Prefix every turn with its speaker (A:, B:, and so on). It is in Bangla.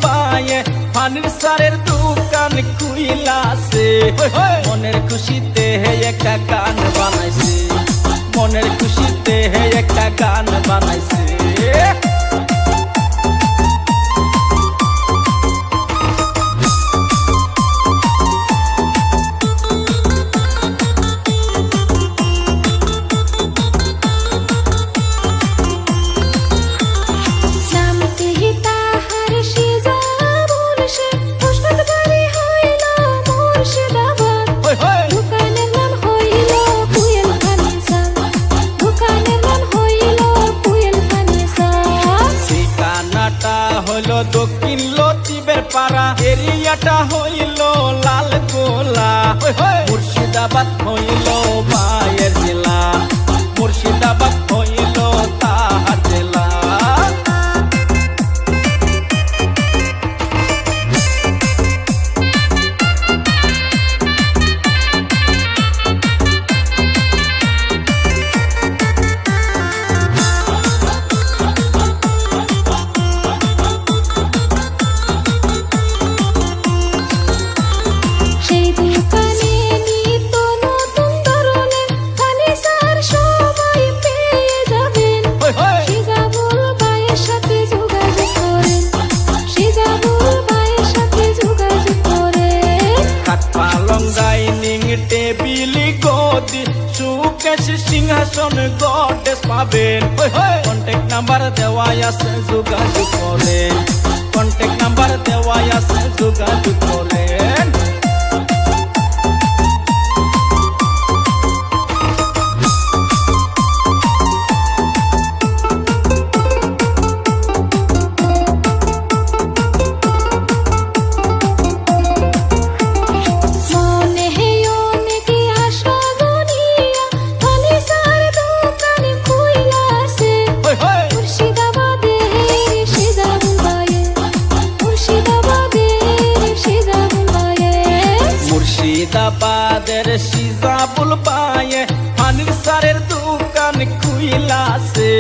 A: বায়ে ফানির সারের দোকান খুইলাছে মনের খুশিতে একটা গান বানাইছে মনের খুশিতে একটা গান বানাইছে হইলো দক্ষিণ লতিবের পাড়া এরিয়াটা হইল লাল গোলা মুর্শিদাবাদ হইল মায়ের জেলা মুর্শিদাবাদ হইল তাহার জেলা টেবিলি গদি সুকেশ সিংহাসন গডেস পাবেন কন্ট্যাক্ট নাম্বার দেওয়া আছে যোগাযোগ করেন কন্ট্যাক্ট নাম্বার দেওয়া আছে যোগাযোগ করেন মুর্শিদাবাদের সিজাবুল বায়ে ফানির সারের দোকান খুইলাছে